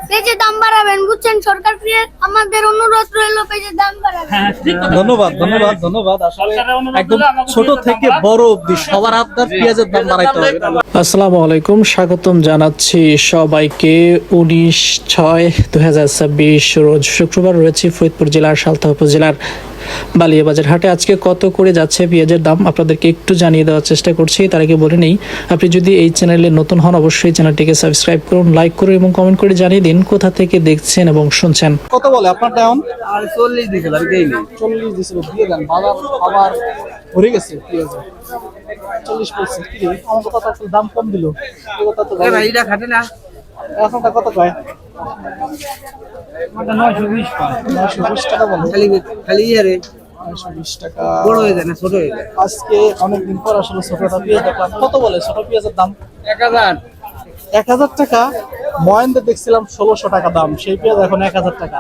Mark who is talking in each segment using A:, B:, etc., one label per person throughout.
A: পেঁয়াজের দাম বাড়াবেন, বুঝছেন? সরকার আমাদের অনুরোধ রইল পেঁয়াজের দাম বাড়াবেন।
B: ধন্যবাদ ধন্যবাদ ধন্যবাদ। আসলে একদম ছোট থেকে বড় অবধি সবার আপনার পেঁয়াজের দাম বাড়াইতে হবে। আসসালামু আলাইকুম, স্বাগতম জানাচ্ছি সবাইকে। 19/6/2026 রোজ শুক্রবার রয়েছে ফরিদপুর জেলার সালথা উপজেলার বালিয়াবাজার হাটে। আজকে কত করে যাচ্ছে পেঁয়াজের দাম আপনাদেরকে একটু জানিয়ে দেওয়ার চেষ্টা করছি। তার আগে বলে নেই, আপনি যদি এই চ্যানেলে নতুন হন অবশ্যই চ্যানেলটিকে সাবস্ক্রাইব করুন, লাইক করুন এবং কমেন্ট করে জানিয়ে দিন কোথা থেকে দেখছেন এবং শুনছেন। কত বলে আপনার ডাউন?
C: আর 40 দিছিল আর দেইনি।
B: 40 দিছিল, দিয়ে দেন। বাজার আবার ভরে গেছে পেঁয়াজ 40%। কি রে, আমার কথা তো দাম কম দিল। এই কথা তো
C: ভাই এটা খাটে না।
B: এখনটা কত কয়?
C: এটা 920 পায়।
B: 920 টাকা বলে।
C: খালি খালি ইয়ারে
B: 920 টাকা।
C: বড় হয়ে যায় না ছোট হয়ে যায়।
B: আজকে অনেকদিন পর আসলে ছোটটা পেঁয়াজ দেখলাম। কত বলে ছোট পেঁয়াজের দাম?
C: 1000
B: 1000 টাকা। মহেন্দ্রে দেখছিলাম 1600 টাকা দাম, সেই পেঁয়াজ এখন 1000 টাকা।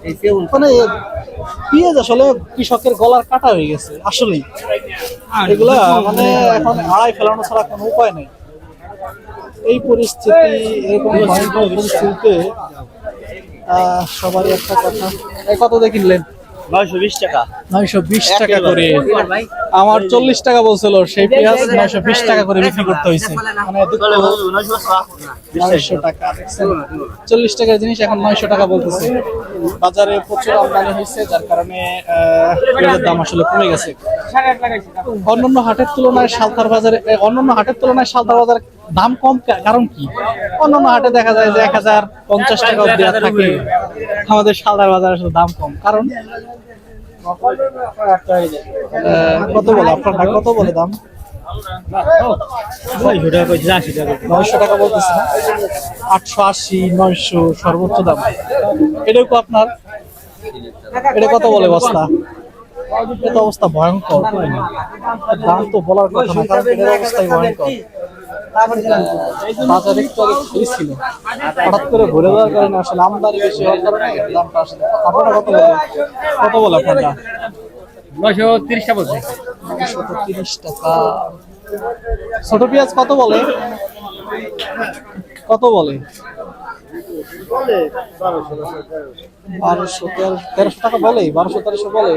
C: এই কেমন
B: মানে পেঁয়াজ আসলে কৃষকের গলার কাটা হয়ে গেছে আসলেই। এগুলা মানে এখন আড়াই ফেলানো ছাড়া কোনো উপায় নেই। এই পরিস্থিতি, এরকম ভয়ঙ্কর পরিস্থিতিতে সবারই একটা কথা। কত দিয়ে কিনলেন?
C: 920 টাকা।
B: 920 টাকা করে।
C: ভাই
B: আমার 40 টাকা বলছিল, সেই পেঁয়াজ 920 টাকা করে বিক্রি করতে হয়েছে। মানে 900 টাকা। দেখছেন, 40 টাকার জিনিস এখন 900 টাকা বলতেছে। বাজারে প্রচুর আমদানি হয়েছে, যার কারণে পেঁয়াজের দাম আসলে কমে গেছে। অন্যান্য হাটের তুলনায় সালতার বাজারে দাম কম, কারণ কি? অন্যান্য হাটে দেখা যায় যে 1050 টাকা দেওয়া থাকে, আমাদের সালতার বাজারে আসলে দাম কম। কারণ কত বলে আপনার? কত বলে দাম? 900 টাকা বলতেছে না? 880, 900 সর্বোচ্চ দাম। এটাও তো আপনার, এটা কত বলে বস্তা? এটা অবস্থা ভয়ঙ্কর। দাম তো বলার কথা না, কারণ এটার অবস্থাই ভয়ঙ্কর। বাজার একটু আগে খালি ছিল, হঠাৎ করে ভরে দেওয়ার কারণে আসলে আমদানি বেশি হওয়ার কারণে দামটা আসলে। আপনারা কত বলে? কত বলে আপনারা?
C: 930 টাকা বলছে।
B: 930 টাকা। ছোট পেঁয়াজ কত বলে? কত বলে? 1200-1300 টাকা বলে। 1200-1300 বলে।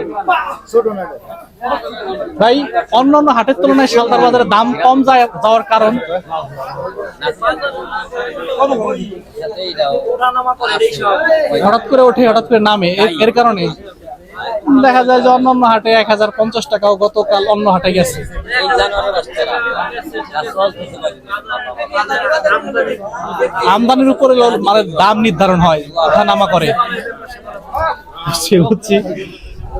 B: ভাই, অন্যান্য হাটের তুলনায় সালতার বাজারে দাম কম যাওয়ার কারণ? হঠাৎ করে ওঠে, হঠাৎ করে নামে, এর কারণে দেখা যায় যে অন্যান্য হাটে 1050 টাকাও গতকাল অন্য হাটে গেছে। আমদানির উপরে মানে দাম নির্ধারণ হয়, ওঠা নামা করে। বুঝছি,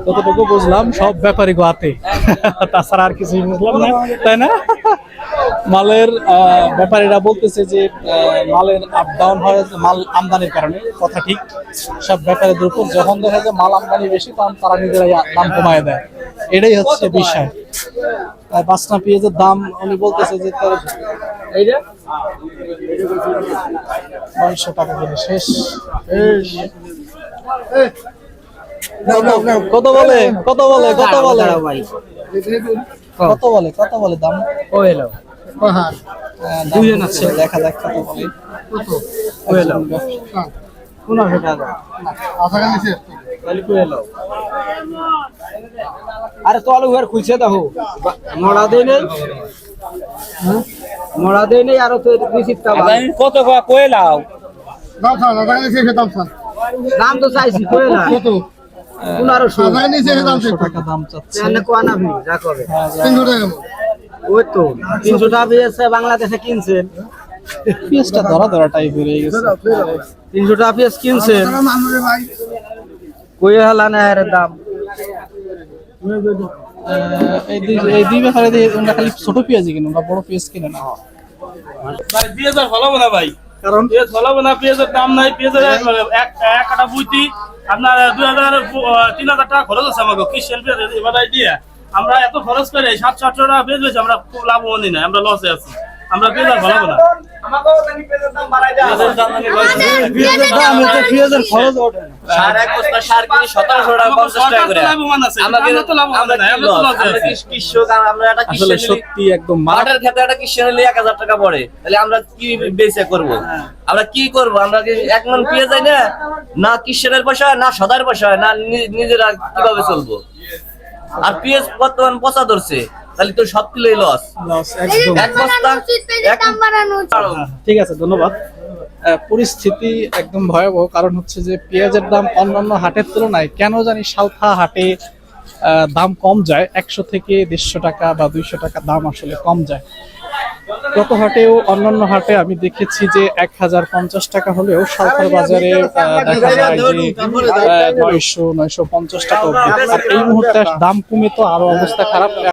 B: যতটুকু বুঝলাম সব ব্যাপারী গোয়াতে, তাছাড়া আর কিছুই বুঝলাম না, তাই না? মালের ব্যাপারীরা বলতেছে যে মালের আপ ডাউন হয় মাল আমদানির কারণে। কথা ঠিক। সব ব্যাপারীদের উপর যখন দেখা যায় মাল আমদানি বেশি, তখন তারা নিজেরাই দাম কমায় দেয়। এটাই হচ্ছে বিষয়। বাসনা পেঁয়াজের দাম উনি বলতেছে যে তার 900 টাকা করে শেষ। কত বলে? কত বলে? কত বলে? কত বলে? কত বলে দাম?
C: ও এলো
B: দুজন আছে, দেখা যাক কত বলে।
C: ও এলো 1500 টাকা। আরে তো আলু ঘর খুঁজছে দেখো, মরা দেই নেই, মরা দেই নেই। আর তো রিসিপ্ট কত কইলাও দাম তো চাইছি কইলা কত 1500
B: টাকা দাম চাচ্ছে।
C: এনে কোয়ানা ভি যা করে
B: 300 টাকা।
C: ওই তো 300 টাকা পেয়েছে বাংলাদেশে কিনছেন।
B: পেঁয়াজটা ধরা টাইপের হয়ে গেছে।
C: 300 টাকা পেঁয়াজ কিনছেন, কই হালা না এর দাম।
B: এই দুই ব্যাপারে আমরা খালি ছোট পেঁয়াজই কিনি, আমরা বড় পেঁয়াজ কিনে না।
D: ভাই পেঁয়াজ আর ফলাবো না ভাই,
B: কারণ
D: পেঁয়াজ ফলাবো না, পেঁয়াজের দাম নাই। পেঁয়াজের এক কাটা বুইতি আপনার 2000-3000 টাকা খরচ আছে আমাকে কিষেন পেঁয়াজ এবার দিয়ে। আমরা এত খরচ করে 700-800 টাকা পেঁয়াজ বেশি, আমরা খুব লাভবানই নাই, আমরা লসে আছি। আমরা পেঁয়াজ আর ভালো না।
C: আমাকেও জানি পেঁয়াজের দাম বাড়াই দেয়া
D: পেঁয়াজের দাম নাকি
A: পেঁয়াজের দাম
B: পেঁয়াজের খরচ ওঠে না।
E: সার এক বস্তা সার কিনে 1700 টাকা 50 টাকা করে।
D: লাভবান আছে,
E: আমাকে
D: আমরা তো লাভবান
E: আমরা
D: নাই,
E: কি
D: আমরা তো
E: loss?
D: লস
E: আমরা
D: আছে।
E: কৃষক, আর আমরা একটা
B: আসলে
E: কৃষক
B: সত্যি একদম মারাত্মক।
E: মাঠের ক্ষেত্রে একটা কৃষক নিলে 1000 টাকা পড়ে, তাহলে আমরা কি বেচে করব? আমরা কি করব? আমরা কি এক মন পেঁয়াজ যাই না, না কৃষকের পয়সা, না সদার পয়সা, না নিজেরা কিভাবে চলবো? আর পেঁয়াজ বর্তমান পচা ধরছে, তাহলে তো সব কিলোই লস।
B: লস
A: এই যে
B: একদম।
E: এক বস্তা
A: পেঁয়াজের দাম বাড়ানো উচিত।
B: ঠিক আছে, ধন্যবাদ। পরিস্থিতি একদম ভয়াবহ, কারণ হচ্ছে যে পেঁয়াজের দাম অন্যান্য হাটের তুলনায় কেন জানি সাউথা হাটে দাম কম যায়, 100 থেকে 150 টাকা বা 200 টাকা দাম আসলে কম যায়। গত হাটেও অন্যান্য হাটে আমি দেখেছি যে 1050 টাকা হলেও সাউথার বাজারে দেখা যায় যে 900-950 টাকা অবধি। আর এই মুহূর্তে দাম কমে তো আরো অবস্থা খারাপ।